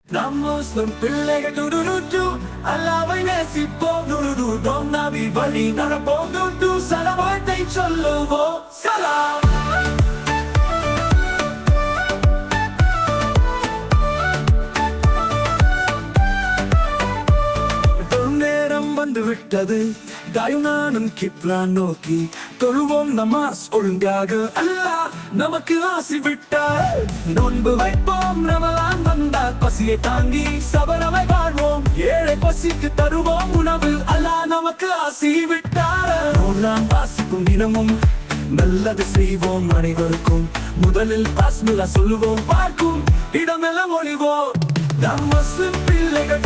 நம் முஸ்லிம் பிள்ளைகள் டுடுடுடு அல்லாஹ்வை நேசிப்போம் டுடுடு நபி வழி நடப்போம் டுடு சலவாத்தை சொல்லுவோம் சலாம். நேரம் வந்து விட்டது தாயுனானும் கிப்லா நோக்கி தொழுவோம் நமாஸ் ஒழுங்காக அல்லாஹ் நமக்கு ஆசி விட்டார். நோன்பு வைப்போம் ரமலான் வந்தால் பசியை தாங்கி சபரமை வாழ்வோம். ஏழை பசிக்கு தருவோம் உணவு அல்லாஹ் நமக்கு ஆசி விட்டார். நாம் வாசிக்கும் தினமும் நல்லது செய்வோம் அனைவருக்கும். முதலில் பாஸ்மில்லா சொல்லுவோம் பார்க்கும் இடமெல்லாம் ஒளிவோம். நம் முஸ்லிம் பிள்ளைகள்